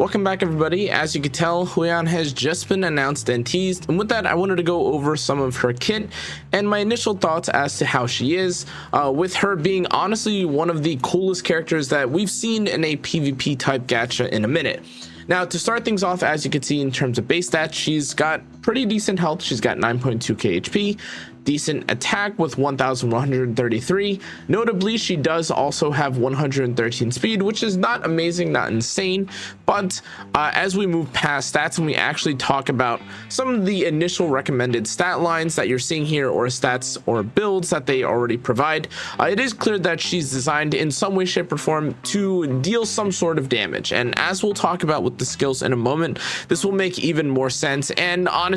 Welcome back, everybody. As you can tell, Hoyan has just been announced and teased, and with that I wanted to go over some of her kit and my initial thoughts as to how she is, with her being honestly one of the coolest characters that we've seen in a PvP type gacha in a minute. Now, to start things off, as you can see in terms of base stats, she's got pretty decent health. She's got 9.2k HP, decent attack with 1133. Notably, she does also have 113 speed, which is not amazing, not insane, but as we move past stats and we actually talk about some of the initial recommended stat lines that you're seeing here, or stats or builds that they already provide, it is clear that she's designed in some way, shape, or form to deal some sort of damage. And as we'll talk about with the skills in a moment, this will make even more sense, and honestly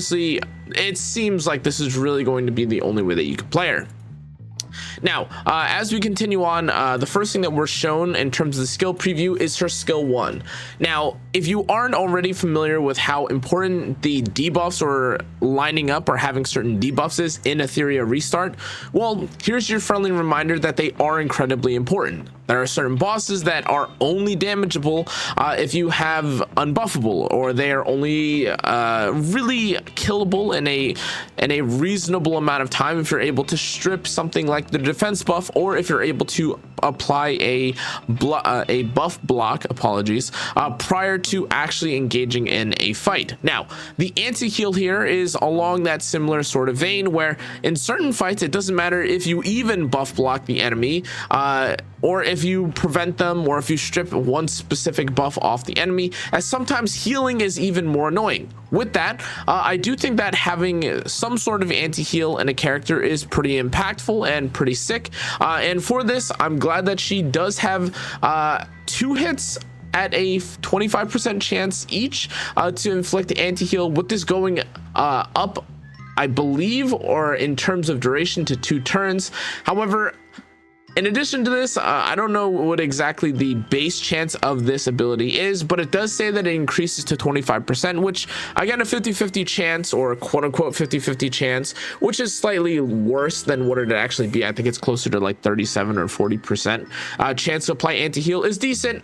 it seems like this is really going to be the only way that you can play her. Now, as we continue on, the first thing that we're shown in terms of the skill preview is her skill 1. Now, if you aren't already familiar with how important the debuffs or lining up or having certain debuffs is in Etheria Restart, well, here's your friendly reminder that they are incredibly important. There are certain bosses that are only damageable if you have unbuffable, or they are only really killable in a reasonable amount of time if you're able to strip something like the defense buff, or if you're able to apply a buff block, prior to actually engaging in a fight. Now, the anti-heal here is along that similar sort of vein, where in certain fights it doesn't matter if you even buff block the enemy, or if you prevent them, or if you strip one specific buff off the enemy, as sometimes healing is even more annoying. With that, I do think that having some sort of anti-heal in a character is pretty impactful and pretty sick, and for this I'm glad that she does have 2 hits at a 25% chance each to inflict anti-heal, with this going up, I believe, or in terms of duration, to 2 turns. However, in addition to this, I don't know what exactly the base chance of this ability is, but it does say that it increases to 25%, which I got a 50-50 chance, or quote-unquote 50-50 chance, which is slightly worse than what it'd actually be. I think it's closer to like 37 or 40%. Chance to apply anti-heal is decent,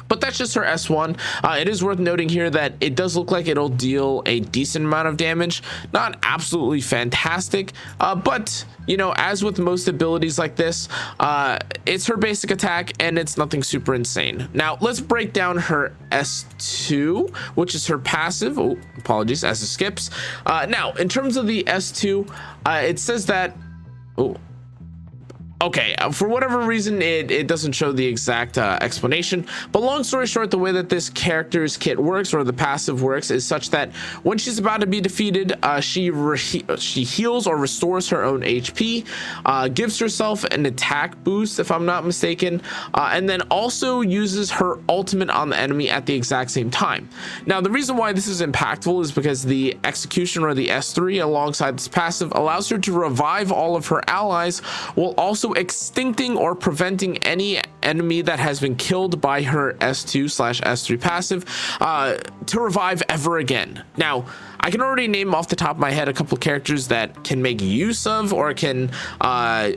but that's just her S1. It is worth noting here that it does look like it'll deal a decent amount of damage. Not absolutely fantastic, but you know, as with most abilities like this, it's her basic attack and it's nothing super insane. Now, let's break down her S2, which is her passive. Oh, apologies, as it skips. Now, in terms of the S2, it says that... Oh, okay, for whatever reason it doesn't show the exact explanation, but long story short, the way that this character's kit works, or the passive works, is such that when she's about to be defeated, she heals or restores her own HP, gives herself an attack boost if I'm not mistaken, and then also uses her ultimate on the enemy at the exact same time. Now, the reason why this is impactful is because the execution, or the S3, alongside this passive, allows her to revive all of her allies, while also extincting or preventing any enemy that has been killed by her S2/S3 passive to revive ever again. Now, I can already name off the top of my head a couple of characters that can make use of, or can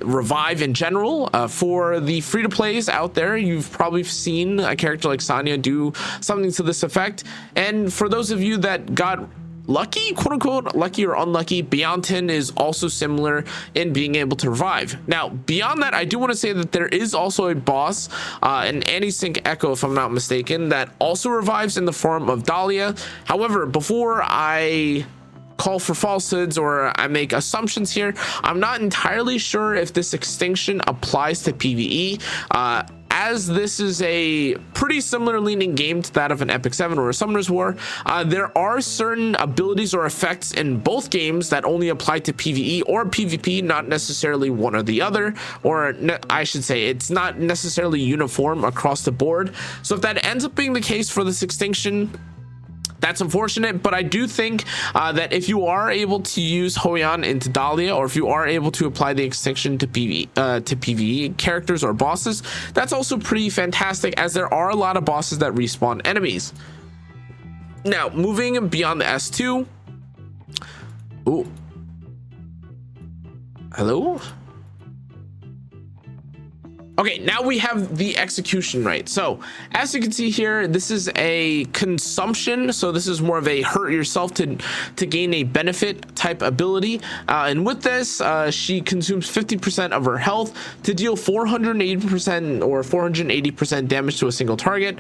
revive in general. For the free-to-plays out there, you've probably seen a character like Sanya do something to this effect, and for those of you that got lucky, quote unquote, lucky or unlucky, Beyontin is also similar in being able to revive. Now, beyond that, I do want to say that there is also a boss, an anti-sync echo if I'm not mistaken, that also revives in the form of Dahlia. However, before I call for falsehoods or I make assumptions here, I'm not entirely sure if this extinction applies to PvE, as this is a pretty similar leaning game to that of an Epic 7 or a Summoner's War. There are certain abilities or effects in both games that only apply to PvE or PvP, not necessarily one or the other, or I should say it's not necessarily uniform across the board. So if that ends up being the case for this extinction, that's unfortunate, but I do think that if you are able to use Hoyan into Dahlia, or if you are able to apply the extinction to PvE characters or bosses, that's also pretty fantastic, as there are a lot of bosses that respawn enemies. Now, moving beyond the S2. Oh, hello. Okay, now we have the execution rate. So as you can see here, this is a consumption. So this is more of a hurt yourself to gain a benefit type ability. And with this, she consumes 50% of her health to deal 480% or 480% damage to a single target,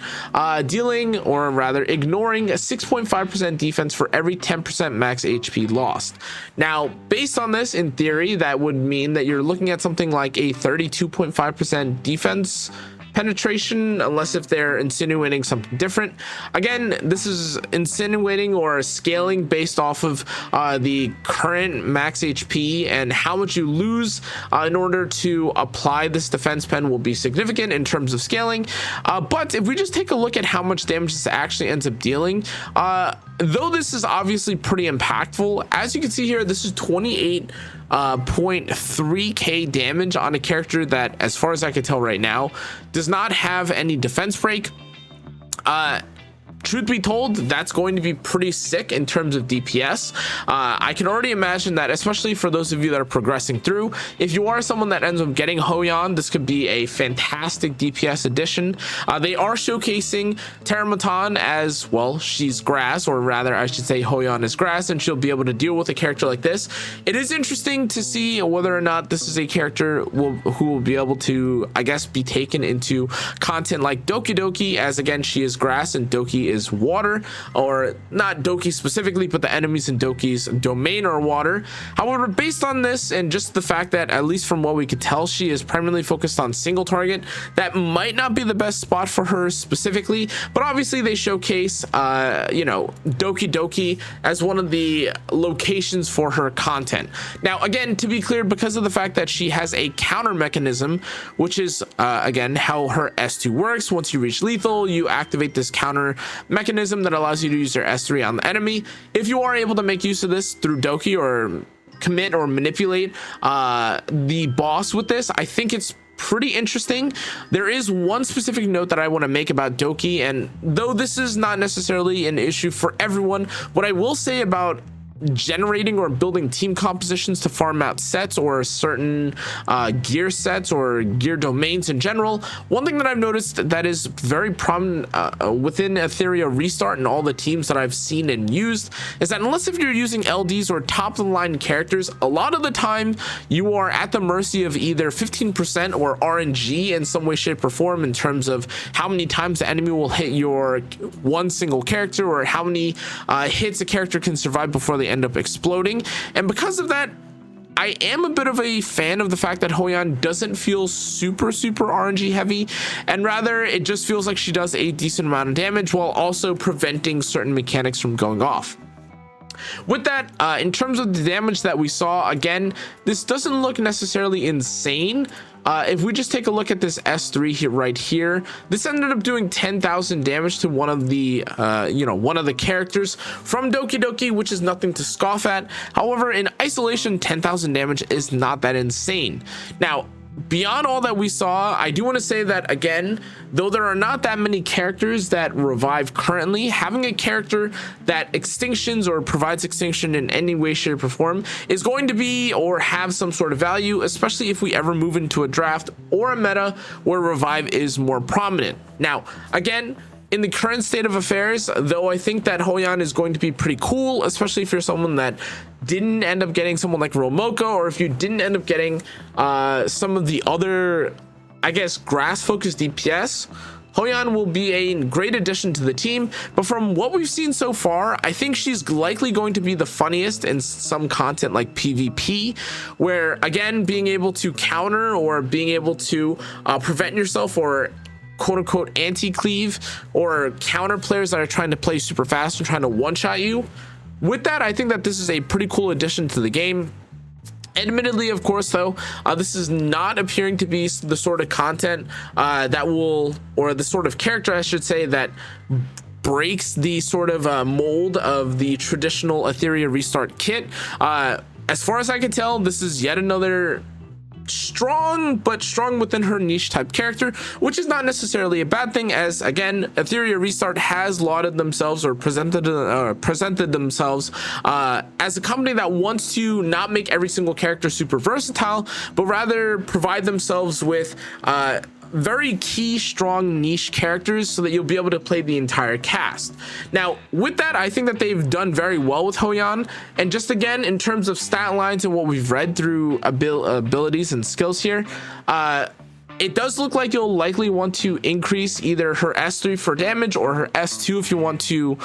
dealing, or rather ignoring, a 6.5% defense for every 10% max HP lost. Now, based on this, in theory, that would mean that you're looking at something like a 32.5% defense penetration, unless if they're insinuating something different. Again, this is insinuating or scaling based off of the current max HP, and how much you lose in order to apply this defense pen will be significant in terms of scaling. But if we just take a look at how much damage this actually ends up dealing, though this is obviously pretty impactful, as you can see here, this is 28.3k damage on a character that, as far as I can tell right now, does not have any defense break. Truth be told, that's going to be pretty sick in terms of DPS. I can already imagine that, especially for those of you that are progressing through, if you are someone that ends up getting Hoyan, this could be a fantastic DPS addition. They are showcasing Terramatan as, well, she's grass, or rather I should say Hoyan is grass, and she'll be able to deal with a character like this. It is interesting to see whether or not this is a character who will be able to, I guess, be taken into content like Doki Doki, as again, she is grass and Doki is water, or not Doki specifically, but the enemies in Doki's domain are water. However, based on this and just the fact that, at least from what we could tell, she is primarily focused on single target, that might not be the best spot for her specifically. But obviously they showcase you know, Doki Doki as one of the locations for her content. Now again, to be clear, because of the fact that she has a counter mechanism, which is again how her S2 works, once you reach lethal, you activate this counter mechanism that allows you to use your S3 on the enemy. If you are able to make use of this through Doki, or commit or manipulate the boss with this, I think it's pretty interesting. There is one specific note that I want to make about Doki, and though this is not necessarily an issue for everyone, what I will say about generating or building team compositions to farm out sets or certain gear sets or gear domains in general, one thing that I've noticed that is very prominent within Etheria Restart and all the teams that I've seen and used is that unless if you're using LDs or top of the line characters, a lot of the time you are at the mercy of either 15% or RNG in some way, shape, or form, in terms of how many times the enemy will hit your one single character, or how many hits a character can survive before they end up exploding. And because of that, I am a bit of a fan of the fact that Hoyan doesn't feel super RNG heavy, and rather it just feels like she does a decent amount of damage while also preventing certain mechanics from going off. With that, in terms of the damage that we saw, again, this doesn't look necessarily insane. If we just take a look at this S3 here, right here, this ended up doing 10,000 damage to one of the one of the characters from Doki Doki, which is nothing to scoff at. However, in isolation, 10,000 damage is not that insane. Now, beyond all that we saw, I do want to say that, again, though there are not that many characters that revive currently, having a character that extinctions or provides extinction in any way, shape, or form is going to be or have some sort of value, especially if we ever move into a draft or a meta where revive is more prominent. Now, again, in the current state of affairs, though, I think that Hoyan is going to be pretty cool, especially if you're someone that didn't end up getting someone like Romoko, or if you didn't end up getting some of the other, I guess, grass focused DPS. Hoyan will be a great addition to the team, but from what we've seen so far, I think she's likely going to be the funniest in some content like PvP, where, again, being able to counter or being able to prevent yourself or quote-unquote anti-cleave or counter players that are trying to play super fast and trying to one-shot you. With that, I think that this is a pretty cool addition to the game. Admittedly, of course, though, this is not appearing to be the sort of content that will, or the sort of character, I should say, that breaks the sort of mold of the traditional Etheria Restart kit. As far as I can tell, this is yet another strong, but strong within her niche type character, which is not necessarily a bad thing, as again, Etheria Restart has lauded themselves or presented themselves as a company that wants to not make every single character super versatile, but rather provide themselves with very key, strong niche characters so that you'll be able to play the entire cast. Now, with that, I think that they've done very well with Hoyan. And just again, in terms of stat lines and what we've read through abilities and skills here, it does look like you'll likely want to increase either her S3 for damage or her S2 if you want to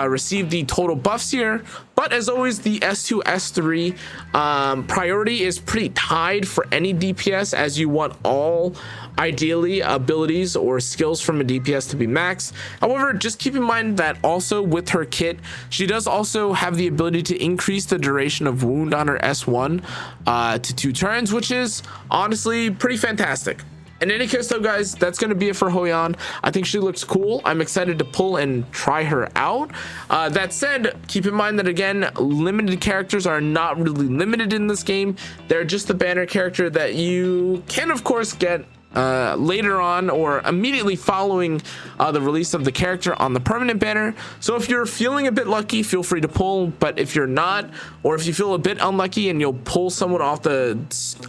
receive the total buffs here. But as always, the S2, S3 priority is pretty tied for any DPS, as you want all, ideally, abilities or skills from a DPS to be maxed. However, just keep in mind that also with her kit, she does also have the ability to increase the duration of wound on her S1 to 2 turns, which is honestly pretty fantastic. In any case though, guys, that's going to be it for Hoyan. I think she looks cool. I'm excited to pull and try her out. That said, keep in mind that again, limited characters are not really limited in this game. They're just the banner character that you can of course get later on or immediately following the release of the character on the permanent banner. So if you're feeling a bit lucky, feel free to pull, but if you're not, or if you feel a bit unlucky and you'll pull someone off the,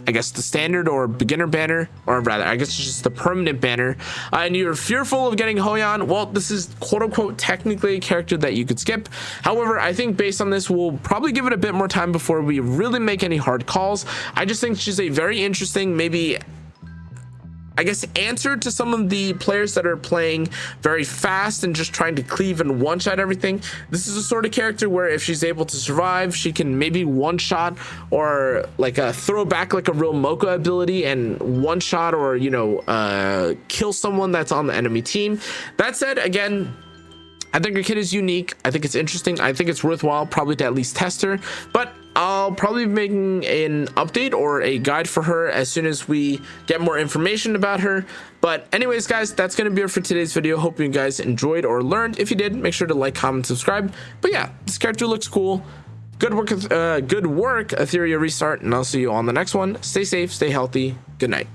I guess, the standard or beginner banner, or rather I guess it's just the permanent banner, and you're fearful of getting Hoyan, well, this is quote unquote technically a character that you could skip. However, I think based on this, we'll probably give it a bit more time before we really make any hard calls. I just think she's a very interesting, maybe, I guess, answer to some of the players that are playing very fast and just trying to cleave and one-shot everything. This is a sort of character where if she's able to survive, she can maybe one-shot or like a throwback like a real Mocha ability and one-shot or, you know, kill someone that's on the enemy team. That said, again, I think her kit is unique. I think it's interesting. I think it's worthwhile probably to at least test her, but I'll probably be making an update or a guide for her as soon as we get more information about her. But anyways, guys, that's going to be it for today's video. Hope you guys enjoyed or learned. If you did, make sure to like, comment, subscribe. But yeah, this character looks cool. Good work, Etheria Restart, and I'll see you on the next one. Stay safe, stay healthy. Good night.